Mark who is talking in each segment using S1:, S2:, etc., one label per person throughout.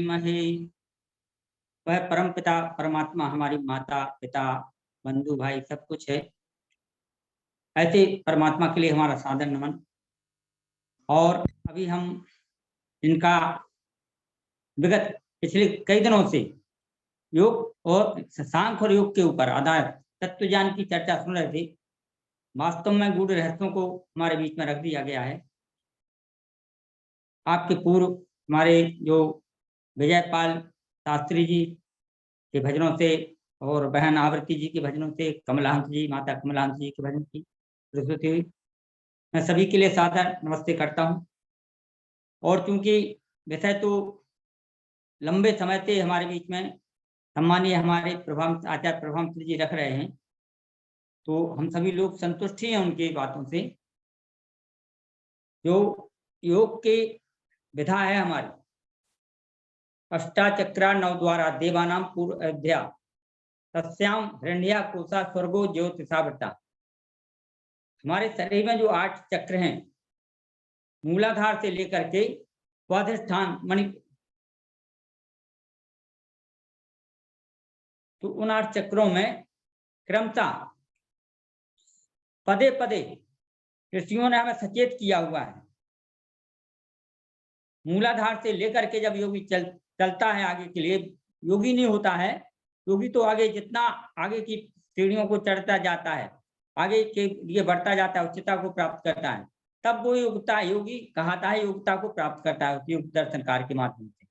S1: महे। वह परम पिता परमात्मा हमारी माता पिता बंधु भाई सब कुछ है। ऐसे परमात्मा के लिए हमारा सादर नमन। और अभी हम इनका विगत पिछले कई दिनों से योग और सांख्य और योग के ऊपर आधारित तत्व ज्ञान की चर्चा सुन रहे थे। वास्तव में गूढ़ रहस्यों को हमारे बीच में रख दिया गया है। आपके पूर्व हमारे जो विजयपाल शास्त्री जी के भजनों से और बहन आवृत्ति जी के भजनों से, कमलाहंस जी, माता कमलाहंस जी के भजन की प्रस्तुति हुई। मैं सभी के लिए सादर नमस्ते करता हूँ। और चूंकि विषय तो लंबे समय से हमारे बीच में सम्मानीय हमारे आचार्य प्रभामचंद्र जी रख रहे हैं, तो हम सभी लोग संतुष्ट ही हैं उनकी बातों से। जो योग के विधा है हमारी अष्टाचक्रा नवद्वारा देवानाम पूर्व अयोध्या तस्याम हिरण्या कोसा स्वर्गो ज्योतिषावृता। हमारे शरीर में जो 8 चक्र हैं, मूलाधार से लेकर के स्वाधिष्ठान मणि, तो उन 8 चक्रों में क्रमशः पदे पदे ऋषियों ने हमें सचेत किया हुआ है। मूलाधार से लेकर के जब योगी चलता है आगे के लिए, योगी नहीं होता है। योगी तो आगे जितना आगे की सीढ़ियों को चढ़ता जाता है, आगे के लिए बढ़ता जाता है, उच्चता को प्राप्त करता है, तब वो योगी कहता है, योग्यता को प्राप्त करता है योग दर्शन कार्य के माध्यम से।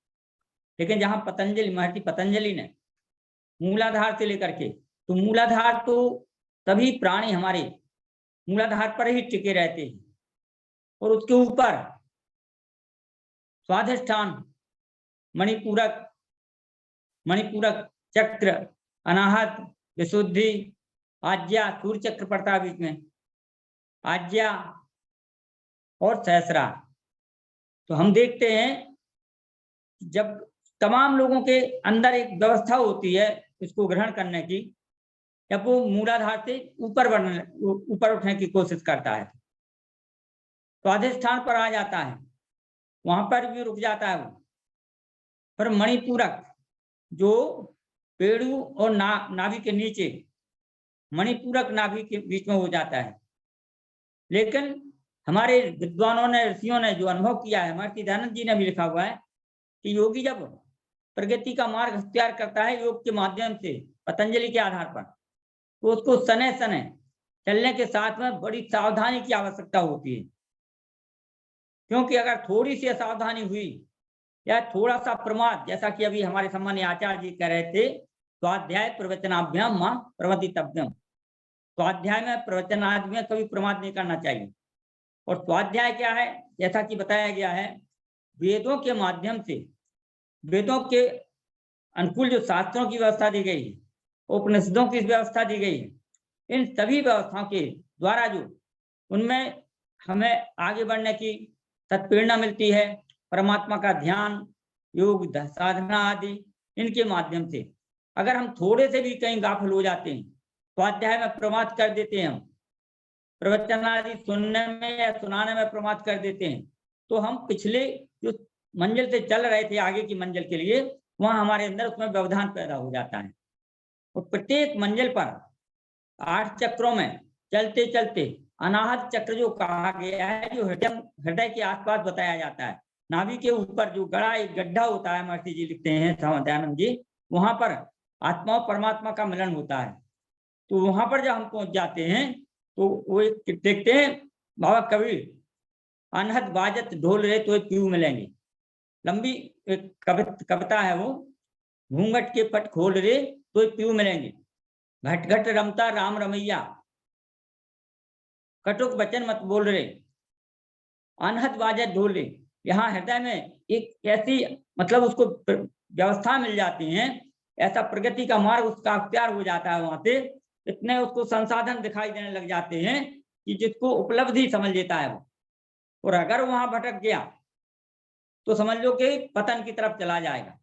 S1: लेकिन जहां महर्षि पतंजलि ने मूलाधार से लेकर के, तो मूलाधार तो सभी प्राणी हमारे मूलाधार पर ही टिके रहते हैं, और उसके ऊपर स्वाधिष्ठान मणिपूरक चक्र, अनाहत, विशुद्धि, आज्ञा, सूर्य चक्र पड़ता है बीच में, आज्ञा और सहस्रा। तो हम देखते हैं जब तमाम लोगों के अंदर एक व्यवस्था होती है इसको ग्रहण करने की, जब वो मूलाधार से ऊपर उठने की कोशिश करता है, स्वाधिष्ठान पर आ जाता है, वहां पर भी रुक जाता है वो। पर मणिपूरक जो पेड़ू और नाभि के नीचे, मणिपूरक नाभि के बीच में हो जाता है। लेकिन हमारे विद्वानों ने, ऋषियों ने जो अनुभव किया है, महर्षि दयानंद जी ने भी लिखा हुआ है कि योगी जब प्रगति का मार्ग अख्तियार करता है योग के माध्यम से पतंजलि के आधार पर, तो उसको सने सने चलने के साथ में बड़ी सावधानी की आवश्यकता होती है। क्योंकि अगर थोड़ी सी असावधानी हुई या थोड़ा सा प्रमाद, जैसा कि अभी हमारे सम्मानीय आचार्य जी कह रहे थे, स्वाध्याय प्रवचनाभ्याम मां प्रवतितव्यम। स्वाध्याय में प्रवचनादि में कभी प्रमाद नहीं करना चाहिए। और स्वाध्याय क्या है, जैसा कि बताया गया है, वेदों के माध्यम से, वेदों के अनुकूल जो शास्त्रों की व्यवस्था दी गई है, उपनिषदों की व्यवस्था दी गई है, इन सभी व्यवस्थाओं के द्वारा जो उनमें हमें आगे बढ़ने की सत्प्रेरणा मिलती है, परमात्मा का ध्यान, योग साधना आदि, इनके माध्यम से अगर हम थोड़े से भी कहीं गाफिल हो जाते हैं, स्वाध्याय में प्रमाद कर देते हैं, हम प्रवचन आदि सुनने में या सुनाने में प्रमाद कर देते हैं, तो हम पिछले जो मंजिल से चल रहे थे आगे की मंजिल के लिए, वहां हमारे अंदर उसमें व्यवधान पैदा हो जाता है। और प्रत्येक मंजिल पर 8 चक्रों में चलते चलते अनाहत चक्र जो कहा गया है, जो हृदय के आसपास बताया जाता है, नाभि के ऊपर जो एक गड्ढा होता है, महर्षि जी लिखते हैं, दयानंद जी, वहां पर आत्मा और परमात्मा का मिलन होता है। तो वहां पर जब हम पहुंच जाते हैं, तो वो एक देखते हैं, बाबा कबीर, अनहद बाजत ढोल रहे तो पीऊ मिलेंगे, लंबी एक कविता है वो, घूंघट के पट खोल रहे तो पीऊ मिलेंगे, घट घट रमता राम रमैया, कटुक वचन मत बोल रहे, अनहद बाजत ढोल रहे। यहाँ हृदय में एक ऐसी मतलब उसको व्यवस्था मिल जाती है, ऐसा प्रगति का मार्ग उसका अख्तियार हो जाता है, वहां से इतने उसको संसाधन दिखाई देने लग जाते हैं कि जिसको उपलब्धि समझ लेता है वो। और अगर वहां भटक गया तो समझ लो कि पतन की तरफ चला जाएगा।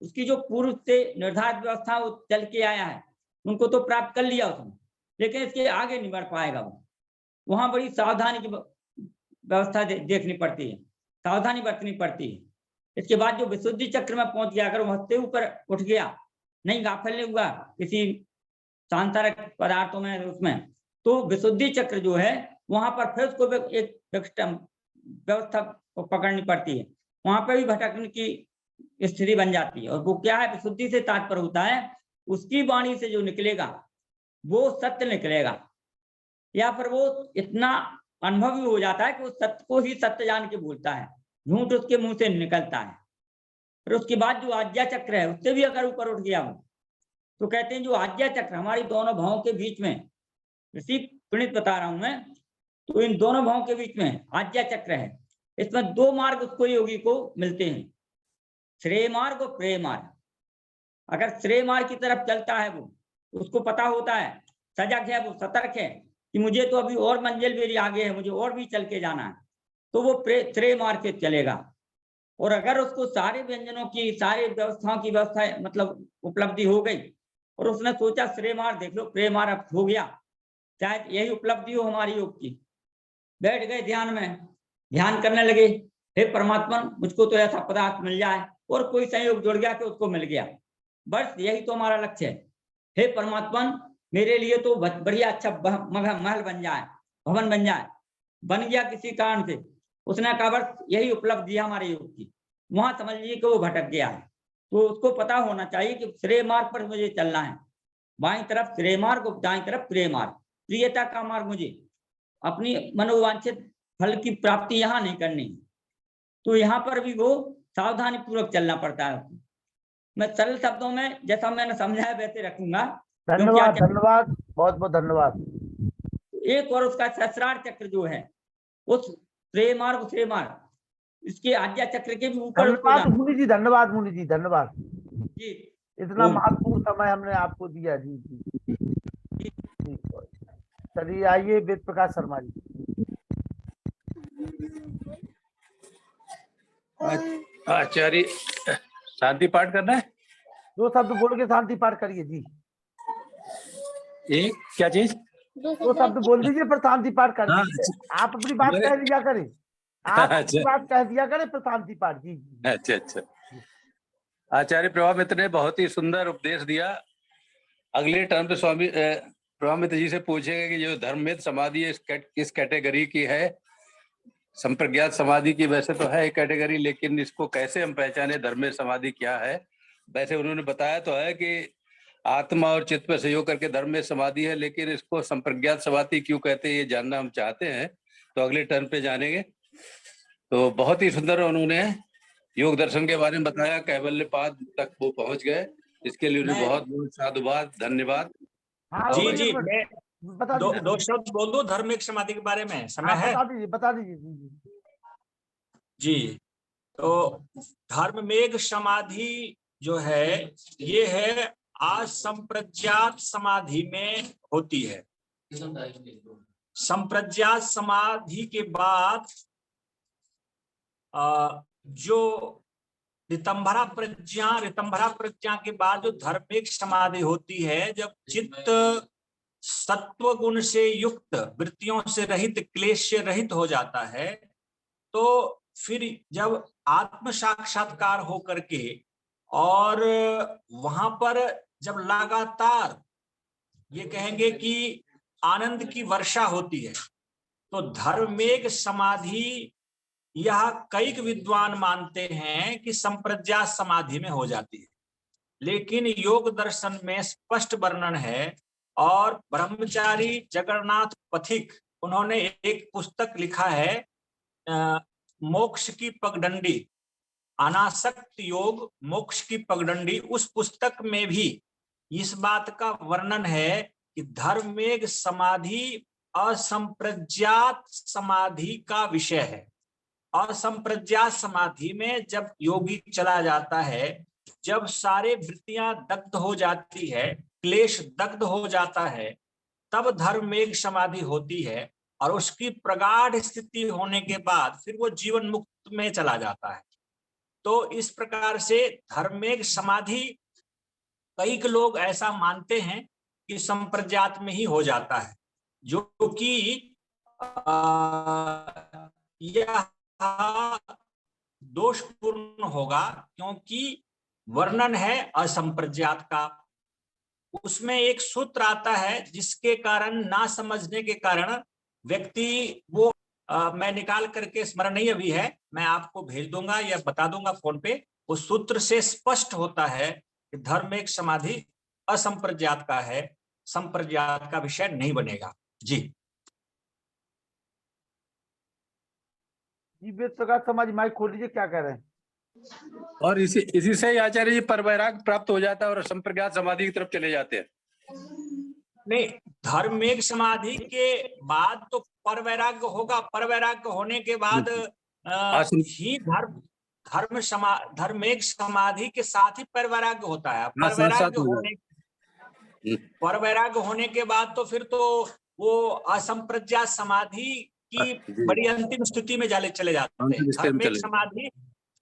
S1: उसकी जो पूर्व से निर्धारित व्यवस्था वो चल के आया है, उनको तो प्राप्त कर लिया उसने, लेकिन इसके आगे नहीं बढ़ पाएगा वो। वहां बड़ी सावधानी की व्यवस्था देखनी पड़ती है, सावधानी बरतनी पड़ती है। इसके बाद जो विशुद्धि चक्र में पहुंच गया, अगर वहते ऊपर उठ गया, नहीं गाफिल हुआ किसी सांसारिक पदार्थों में उसमें, तो विशुद्धि चक्र जो है वहां पर फिर उसको एक व्यवस्था पकड़नी पड़ती है, वहां पर भी भटकने की स्थिति बन जाती है। और वो क्या है, विशुद्धि से तात्पर्य होता है उसकी वाणी से जो निकलेगा वो सत्य निकलेगा, या फिर वो इतना अनुभवी हो जाता है कि वो सत्य को ही सत्य जान के बोलता है, झूठ उसके मुंह से निकलता है। फिर उसके बाद जो आज्ञा चक्र है उससे भी अगर ऊपर उठ गया वो, तो कहते हैं जो आज्ञा चक्र हमारी दोनों भावों के बीच में, ऋषि प्रणीत बता रहा हूं मैं, तो इन दोनों भावों के बीच में आज्ञा चक्र है। इसमें दो मार्ग उसको योगी को मिलते हैं, श्रेय मार्ग और प्रेय मार्ग। अगर श्रेय मार्ग की तरफ चलता है वो, उसको पता होता है, सजग है, वो सतर्क है कि मुझे तो अभी और मंजिल मेरी आगे है, मुझे और भी चल के जाना है, तो वो श्रेय मार्ग से चलेगा। और अगर उसको सारे व्यंजनों की, सारी व्यवस्थाओं की व्यवस्था मतलब उपलब्धि हो गई और उसने सोचा श्रेय मार्ग देख लो, प्रेय मार्ग अब हो गया, शायद यही उपलब्धि हो हमारी योग की, बैठ गए ध्यान में, ध्यान करने लगे, हे परमात्मा मुझको तो ऐसा पदार्थ मिल जाए, और कोई संयोग जुड़ गया कि उसको मिल गया, बस यही तो हमारा लक्ष्य है। हे परमात्मा मेरे लिए तो बढ़िया अच्छा महल बन जाए, भवन बन जाए, बन गया किसी कारण से, उसने कहा बस यही उपलब्धि है हमारे योग की, वहां समझ लीजिए कि वो भटक गया है। तो उसको पता होना चाहिए कि श्रेय मार्ग पर मुझे चलना है, बाईं तरफ श्रेय मार्ग और दाईं तरफ प्रेय मार्ग, प्रियता का मार्ग, मुझे अपनी मनोवांछित फल की प्राप्ति यहाँ नहीं करनी। तो यहाँ पर भी वो सावधानी पूर्वक चलना पड़ता है। मैं सरल शब्दों में जैसा मैंने समझाया वैसे रखूंगा।
S2: धन्यवाद, धन्यवाद, बहुत बहुत धन्यवाद।
S1: एक और उसका सहस्रार चक्र जो है, उस श्रेय मार्ग इसके आज्ञा चक्र के भी ऊपर।
S2: धन्यवाद मुनि जी, धन्यवाद मुनि जी, धन्यवाद
S1: जी,
S2: इतना महत्वपूर्ण समय हमने आपको दिया। जी जी जी, चलिए आइए वेद प्रकाश शर्मा जी।
S3: आचार्य शांति पाठ करना है,
S2: दो शब्द बोल के शांति पाठ करिए जी।
S3: एक क्या चीज,
S2: दो शब्द बोल दीजिए पर शांति पाठ कर दीजिए। आप अपनी बात कह दिया करें, आप अपनी बात कह दिया करें पर शांति पाठ। जी
S3: अच्छा अच्छा। आचार्य प्रभामित्र ने बहुत ही सुंदर उपदेश दिया। अगले टर्म पे स्वामी प्रभामित्र जी से पूछेंगे कि जो धर्मवेद समाधि है किस कैटेगरी की है। संप्रज्ञात समाधि की वैसे तो है एक कैटेगरी, लेकिन इसको कैसे हम पहचाने धर्मवेद समाधि क्या है। वैसे उन्होंने बताया तो है कि आत्मा और चित्त पर सहयोग करके धर्म में समाधि है, लेकिन इसको संप्रज्ञात समाधि क्यों कहते हैं ये जानना हम चाहते हैं, तो अगले टर्न पे जानेंगे। तो बहुत ही सुंदर उन्होंने योग दर्शन के बारे में बताया, कैवल्यपाद तक वो पहुंच गए, इसके लिए उन्हें बहुत बहुत साधुवाद, धन्यवाद।
S4: जी जी, मैं दो शब्द बोल दूं धर्मिक समाधि के बारे में, समय है?
S2: बता दीजिए
S4: जी। तो धर्ममेघ समाधि जो है ये है असंप्रज्ञात समाधि में होती है। संप्रज्ञात समाधि के बाद जो ऋतंभरा प्रज्ञा के बाद जो धर्मिक समाधि होती है, जब चित्त सत्व गुण से युक्त, वृत्तियों से रहित, क्लेश से रहित हो जाता है, तो फिर जब आत्म साक्षात्कार हो करके और वहां पर जब लगातार ये कहेंगे कि आनंद की वर्षा होती है, तो धर्मेग समाधि यह कई विद्वान मानते हैं कि संप्रज्ञात समाधि में हो जाती है, लेकिन योग दर्शन में स्पष्ट वर्णन है। और ब्रह्मचारी जगन्नाथ पथिक उन्होंने एक पुस्तक लिखा है मोक्ष की पगडंडी, अनासक्त योग मोक्ष की पगडंडी। उस पुस्तक में भी इस बात का वर्णन है कि धर्मेग समाधि असंप्रज्ञात समाधि का विषय है। असंप्रज्ञात समाधि में जब योगी चला जाता है, जब सारे वृत्तियां दग्ध हो जाती है, क्लेश दग्ध हो जाता है, तब धर्मेग समाधि होती है। और उसकी प्रगाढ़ स्थिति होने के बाद फिर वो जीवन मुक्त में चला जाता है। तो इस प्रकार से धर्मेग समाधि कई लोग ऐसा मानते हैं कि संप्रज्ञात में ही हो जाता है, जो कि यह दोषपूर्ण होगा, क्योंकि वर्णन है असंप्रज्ञात का। उसमें एक सूत्र आता है जिसके कारण, ना समझने के कारण व्यक्ति वो मैं निकाल करके स्मरण नहीं अभी है, मैं आपको भेज दूंगा या बता दूंगा फोन पे। उस सूत्र से स्पष्ट होता है कि धर्म एक समाधि असंप्रज्ञात का है, संप्रज्ञात का विषय नहीं बनेगा। जी
S2: जी वेद प्रकाश समाज माइक खोल लीजिए, क्या कह रहे हैं?
S3: और इसी से ही आचार्य जी परवैराग प्राप्त हो जाता है और संप्रज्ञात समाधि की तरफ चले जाते हैं।
S4: नहीं, धर्मेक समाधि के बाद तो परवैराग्य होगा, परवैराग्य होने के बाद ही धर्मेक समाधि के साथ ही परवैराग्य होता है। परवैराग्य होने के बाद तो फिर तो वो असंप्रज्ञात समाधि की बड़ी अंतिम स्थिति में चले जाते हैं।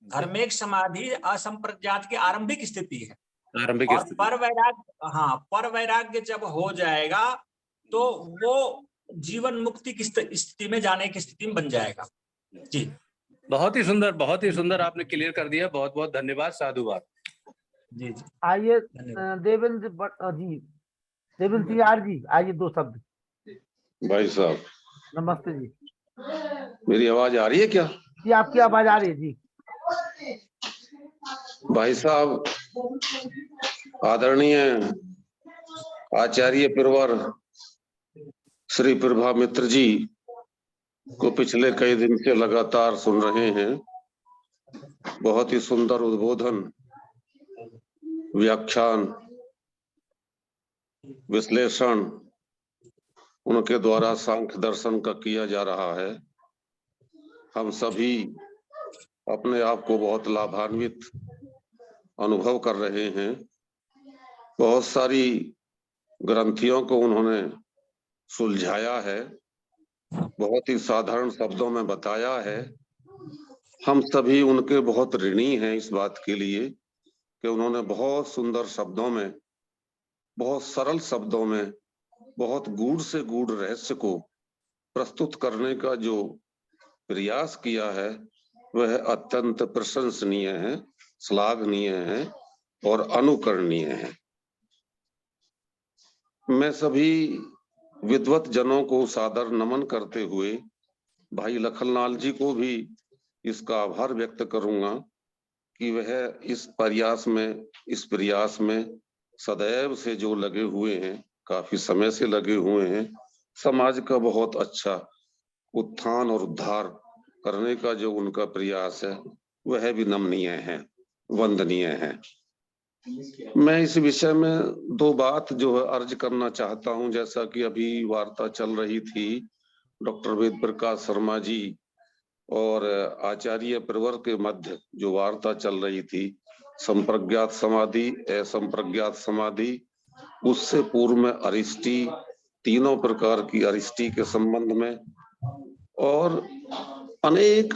S4: धर्मेक समाधि असंप्रज्ञात की आरंभिक स्थिति है। और परवैराग्य जब हो जाएगा तो वो जीवन मुक्ति की स्थिति में जाने की स्थिति में बन जाएगा। जी
S3: बहुत ही सुंदर आपने क्लियर कर दिया, बहुत बहुत धन्यवाद, साधुवाद।
S4: जी
S2: आइए देवेंद्र जी, देवेंद्र यार जी, आइए 2 शब्द।
S5: भाई साहब
S2: नमस्ते जी।
S5: मेरी आवाज आ रही है क्या?
S2: जी आपकी आवाज आ रही है जी।
S5: भाई साहब, आदरणीय आचार्य प्रवर श्री प्रभा मित्र जी को पिछले कई दिन से लगातार सुन रहे हैं। बहुत ही सुंदर उद्बोधन, व्याख्यान, विश्लेषण उनके द्वारा सांख्य दर्शन का किया जा रहा है। हम सभी अपने आप को बहुत लाभान्वित अनुभव कर रहे हैं। बहुत सारी ग्रंथियों को उन्होंने सुलझाया है, बहुत ही साधारण शब्दों में बताया है। हम सभी उनके बहुत ऋणी हैं इस बात के लिए कि उन्होंने बहुत सुंदर शब्दों में, बहुत सरल शब्दों में, बहुत गूढ़ से गूढ़ रहस्य को प्रस्तुत करने का जो प्रयास किया है वह अत्यंत प्रशंसनीय है, श्लाघनीय है और अनुकरणीय है। मैं सभी विद्वत जनों को सादर नमन करते हुए भाई लखनलाल जी को भी इसका आभार व्यक्त करूंगा कि वह इस प्रयास में सदैव से जो लगे हुए हैं, काफी समय से लगे हुए हैं। समाज का बहुत अच्छा उत्थान और उद्धार करने का जो उनका प्रयास है वह भी नमनीय है, वंदनीय है। मैं इस विषय में 2 बात जो है अर्ज करना चाहता हूं। जैसा कि अभी वार्ता चल रही थी डॉक्टर वेद प्रकाश शर्मा जी और आचार्य प्रवर के मध्य जो वार्ता चल रही थी, संप्रज्ञात समाधि, असंप्रज्ञात समाधि, उससे पूर्व में अरिष्टि, तीनों प्रकार की अरिष्टि के संबंध में और अनेक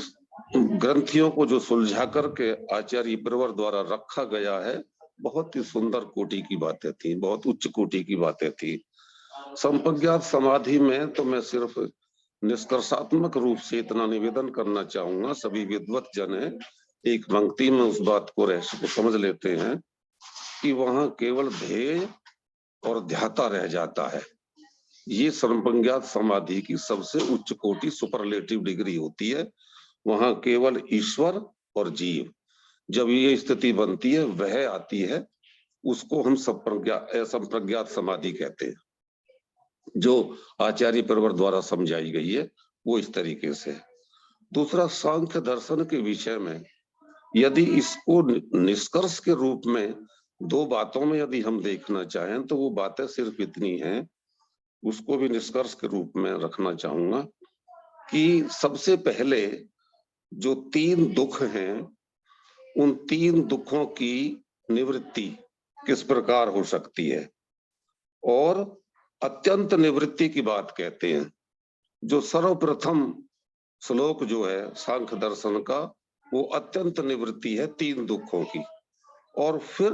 S5: ग्रंथियों को जो सुलझा करके आचार्य प्रवर द्वारा रखा गया है, बहुत ही सुंदर कोटि की बातें थी, बहुत उच्च कोटि की बातें थी। संप्रज्ञात समाधि में तो मैं सिर्फ निष्कर्षात्मक रूप से इतना निवेदन करना चाहूंगा, सभी विद्वत जन है एक पंक्ति में उस बात को रहस्य को समझ लेते हैं कि वहां केवल ध्येय और ध्याता रह जाता है। ये संप्रज्ञात समाधि की सबसे उच्च कोटि सुपरलेटिव डिग्री होती है। वहां केवल ईश्वर और जीव, जब ये स्थिति बनती है वह आती है, उसको हम संप्रज्ञात समाधि कहते हैं। जो आचार्य प्रवर द्वारा समझाई गई है वो इस तरीके से। दूसरा, सांख्य दर्शन के विषय में यदि इसको निष्कर्ष के रूप में 2 बातों में यदि हम देखना चाहें तो वो बातें सिर्फ इतनी हैं, उसको भी निष्कर्ष के रूप में रखना चाहूंगा कि सबसे पहले जो 3 दुख हैं, उन 3 दुखों की निवृत्ति किस प्रकार हो सकती है, और अत्यंत निवृत्ति की बात कहते हैं। जो सर्वप्रथम श्लोक जो है सांख्य दर्शन का, वो अत्यंत निवृत्ति है 3 दुखों की, और फिर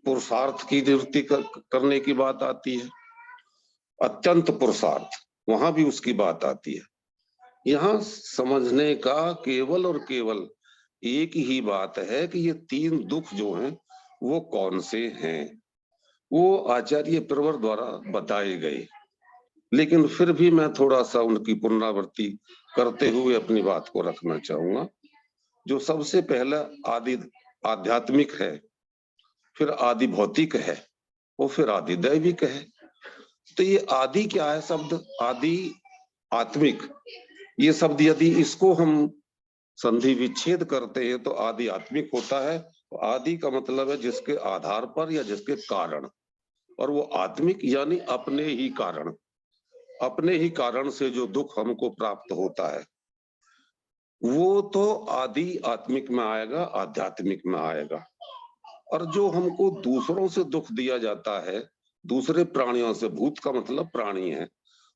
S5: पुरुषार्थ की निवृत्ति करने की बात आती है। अत्यंत पुरुषार्थ, वहां भी उसकी बात आती है। यहाँ समझने का केवल और केवल एक ही बात है कि ये तीन दुख जो हैं वो कौन से हैं, वो आचार्य प्रवर द्वारा बताए गए। लेकिन फिर भी मैं थोड़ा सा उनकी पुनरावृत्ति करते हुए अपनी बात को रखना चाहूंगा। जो सबसे पहला आदि आध्यात्मिक है, फिर आदि भौतिक है और फिर आदि दैविक है। तो ये आदि क्या है शब्द? आदि आत्मिक, ये शब्द यदि इसको हम संधि विच्छेद करते हैं तो आदि आत्मिक होता है। आदि का मतलब है जिसके आधार पर या जिसके कारण, और वो आत्मिक यानी अपने ही कारण, अपने ही कारण से जो दुख हमको प्राप्त होता है वो तो आदि आत्मिक में आएगा, आध्यात्मिक में आएगा। और जो हमको दूसरों से दुख दिया जाता है, दूसरे प्राणियों से, भूत का मतलब प्राणी है,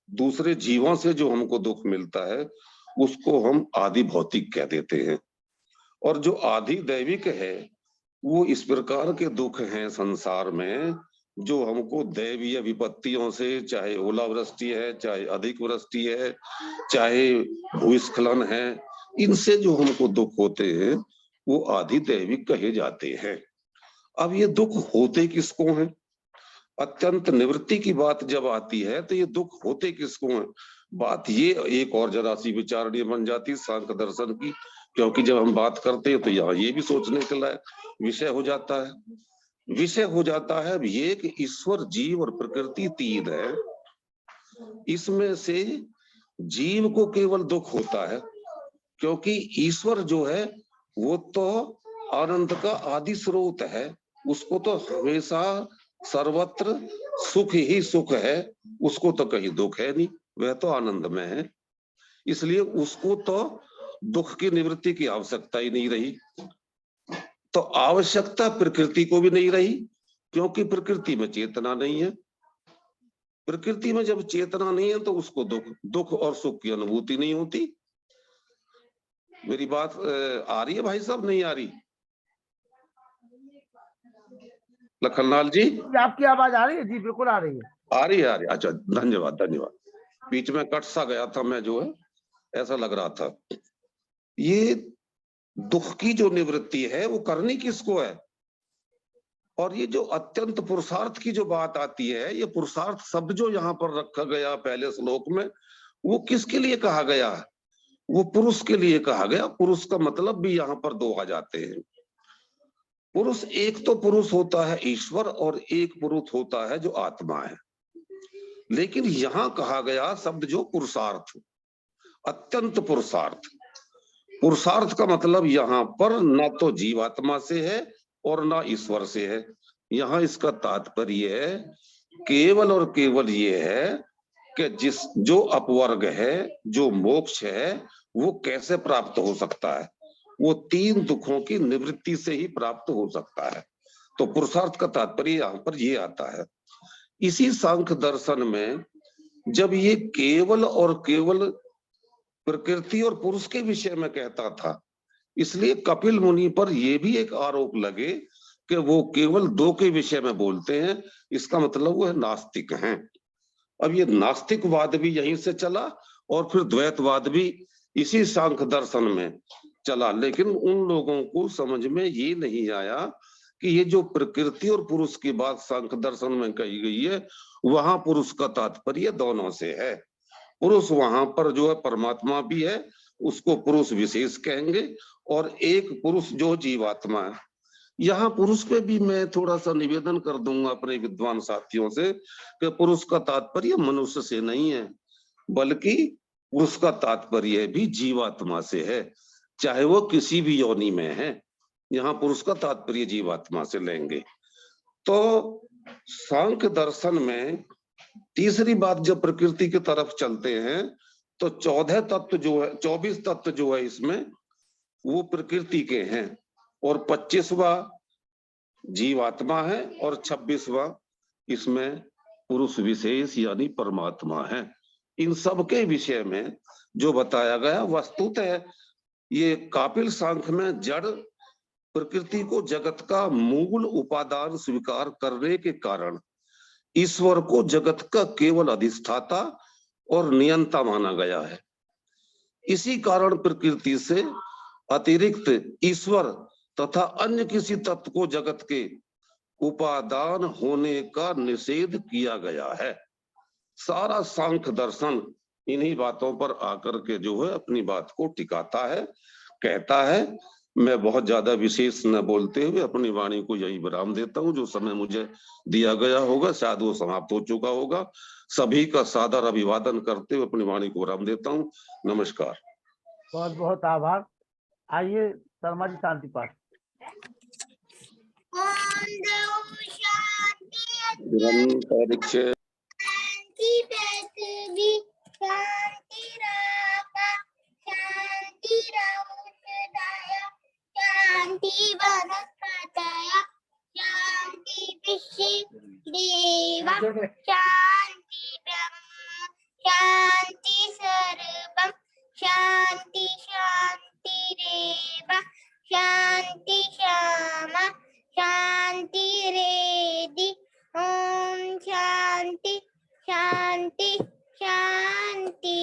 S5: दूसरे जीवों से जो हमको दुख मिलता है उसको हम आदि भौतिक कह देते हैं। और जो आदि दैविक है वो इस प्रकार के दुख हैं संसार में जो हमको दैवीय विपत्तियों से, चाहे ओलावृष्टि है, चाहे अधिक वृष्टि है, चाहे भूस्खलन है, इनसे जो हमको दुख होते हैं वो आदि दैविक कहे जाते हैं। अब ये दुख होते किसको हैं? अत्यंत निवृत्ति की बात जब आती है तो ये दुख होते किसको हैं? बात ये एक और जरा सी विचारणीय बन जाती सांख्य दर्शन की, क्योंकि जब हम बात करते हैं तो यहाँ ये भी सोचने के लायक विषय हो जाता है। विषय हो जाता है अब ये कि ईश्वर, जीव और प्रकृति तीन है, इसमें से जीव को केवल दुख होता है क्योंकि ईश्वर जो है वो तो आनंद का आदि स्रोत है, उसको तो हमेशा सर्वत्र सुख ही सुख है, उसको तो कहीं दुख है नहीं, वह तो आनंद में है। इसलिए उसको तो दुख की निवृत्ति की आवश्यकता ही नहीं रही। तो आवश्यकता प्रकृति को भी नहीं रही क्योंकि प्रकृति में चेतना नहीं है। प्रकृति में जब चेतना नहीं है तो उसको दुख और सुख की अनुभूति नहीं होती। मेरी बात आ रही है भाई साहब, नहीं आ रही? लखनलाल जी,
S2: आपकी आवाज आ रही है? जी बिल्कुल आ रही है।
S5: आ रही है। अच्छा, धन्यवाद धन्यवाद। बीच में कट सा गया था, मैं जो है ऐसा लग रहा था। ये दुख की जो निवृत्ति है वो करनी किसको है? और ये जो अत्यंत पुरुषार्थ की जो बात आती है, ये पुरुषार्थ शब्द जो यहाँ पर रखा गया पहले श्लोक में, वो किसके लिए कहा गया? वो पुरुष के लिए कहा गया। पुरुष का मतलब भी यहाँ पर दो आ जाते हैं। पुरुष, एक तो पुरुष होता है ईश्वर और एक पुरुष होता है जो आत्मा है। लेकिन यहाँ कहा गया शब्द जो पुरुषार्थ, अत्यंत पुरुषार्थ। पुरुषार्थ का मतलब यहाँ पर न तो जीवात्मा से है और न ईश्वर से है। यहाँ इसका तात्पर्य है केवल और केवल ये है कि जो अपवर्ग है, जो मोक्ष है, वो कैसे प्राप्त हो सकता है? वो तीन दुखों की निवृत्ति से ही प्राप्त हो सकता है। तो पुरुषार्थ का तात्पर्य यहाँ पर ये आता है। इसी सांख्य दर्शन में जब ये केवल और केवल प्रकृति और पुरुष के विषय में कहता था, इसलिए कपिल मुनि पर यह भी एक आरोप लगे कि वो केवल दो के विषय में बोलते हैं, इसका मतलब वो है नास्तिक हैं। अब ये नास्तिकवाद भी यहीं से चला और फिर द्वैतवाद भी इसी सांख्य दर्शन में चला। लेकिन उन लोगों को समझ में ये नहीं आया कि ये जो प्रकृति और पुरुष की बात सांख्य दर्शन में कही गई है, वहां पुरुष का तात्पर्य दोनों से है। पुरुष वहां पर जो है परमात्मा भी है, उसको पुरुष विशेष कहेंगे, और एक पुरुष जो जीवात्मा है। यहाँ पुरुष पे भी मैं थोड़ा सा निवेदन कर दूंगा अपने विद्वान साथियों से कि पुरुष का तात्पर्य मनुष्य से नहीं है, बल्कि पुरुष का तात्पर्य भी जीवात्मा से है, चाहे वो किसी भी योनि में है। यहाँ पुरुष का तात्पर्य जीवात्मा से लेंगे। तो सांख्य दर्शन में तीसरी बात जब प्रकृति की तरफ चलते हैं तो 14 तत्व जो है, 24 तत्व जो है इसमें वो प्रकृति के हैं, और 25वां जीवात्मा है और 26वां इसमें पुरुष विशेष यानी परमात्मा है। इन सब के विषय में जो बताया गया वस्तुतः ये कापिल सांख्य में जड़ प्रकृति को जगत का मूल उपादान स्वीकार करने के कारण ईश्वर को जगत का केवल अधिष्ठाता और नियंता माना गया है। इसी कारण प्रकृति से अतिरिक्त ईश्वर तथा अन्य किसी तत्व को जगत के उपादान होने का निषेध किया गया है। सारा सांख्य दर्शन इन्हीं बातों पर आकर के जो है अपनी बात को टिकाता है, कहता है। मैं बहुत ज्यादा विशेष न बोलते हुए अपनी वाणी को यही विराम देता हूँ। जो समय मुझे दिया गया होगा शायद वो समाप्त हो चुका होगा। सभी का सादर अभिवादन करते हुए अपनी वाणी को विराम देता हूँ। नमस्कार।
S2: बहुत बहुत आभार। आइए शर्मा जी शांति पाठ।
S5: परीक्षा
S6: शांति वनस्पतय शांति देव शांति ब्रह्म शांति सर्वं शांति शांतिरेव शांति श्यामा शांति रेदि ओम शांति शांति शांति।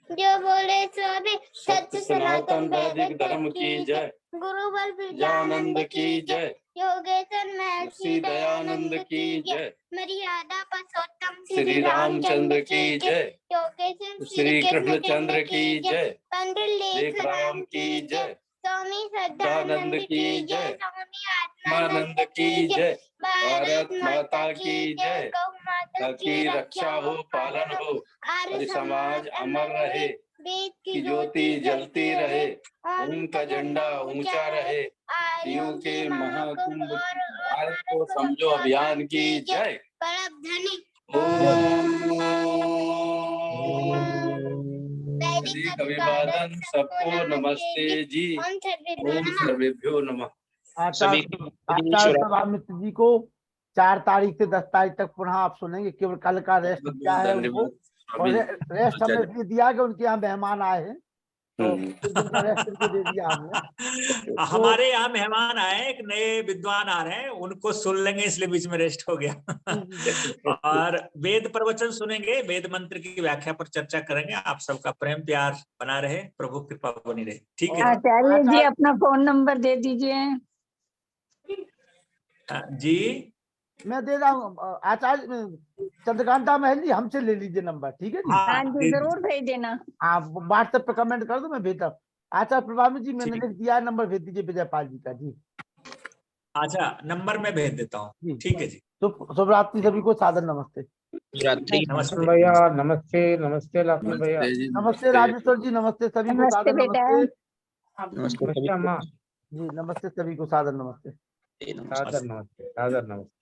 S6: जो बोले सभी सत्य सनातन वैदिक धर्म की जय। गुरु बल विद्यानंद की जय। योगेश्वर महर्षि दयानंद की जय। मर्यादा पुरुषोत्तम श्री रामचंद्र की जय। योगेश्वर श्री कृष्णचंद्र की जय। पंडित लेखराम की जय। स्वामी सदानंद की जय। स्वामी आत्मानंद की जय। भारत माता की जय। गौ माता की रक्षा हो पालन हो आर्य समाज अमर रहे। वेद की ज्योति जलती रहे। ओम का झंडा ऊंचा रहे। आर्यों के महाकुंभ भारत को समझो अभियान की जय। परम धनी वैदिक अभिवादन सबको नमस्ते जी। ओम सर्वेभ्यो नमः।
S2: आचार्य सभामित्र जी को 4 तारीख से 10 तारीख तक पुनः आप सुनेंगे। केवल कल का रेस्ट क्या है उनको, और रेस्ट हमने इसलिए दिया कि उनके यहाँ मेहमान आए हैं तो कुछ दिन का रेस्ट उनको दे दिया हमने।
S4: हमारे यहाँ मेहमान आए, एक नए विद्वान आ रहे हैं, उनको सुन लेंगे इसलिए बीच में रेस्ट हो गया। और वेद प्रवचन सुनेंगे, वेद मंत्र की व्याख्या पर चर्चा करेंगे। आप सबका प्रेम प्यार बना रहे, प्रभु कृपा बनी रहे। ठीक है
S7: आचार्य जी, अपना फोन नंबर दे दीजिए।
S4: जी
S2: मैं दे रहा हूँ। आचार्य चंद्रकांता महल जी हमसे ले लीजिए नंबर, ठीक है जी।
S7: हाँ जी, जरूर भेज देना।
S2: आप व्हाट्सएप पे कमेंट कर दो, मैं भेजता हूँ। आचार्य प्रभामी जी मैंने लिख दिया है, नंबर भेज दीजिए विजयपाल जी का जी।
S4: अच्छा, नंबर मैं भेज देता हूँ। ठीक है जी।
S2: तो शुभ रात्रि सभी को, सादर नमस्ते।
S4: नमस्ते
S8: भैया नमस्ते। नमस्ते लक्ष्मण भैया।
S2: नमस्ते राजेश्वर जी, नमस्ते सभी को, सादर नमस्ते।
S8: नमस्ते अम्मा
S2: जी नमस्ते सभी को, सादर नमस्ते।
S8: सादर नमस्ते। सादर नमस्ते।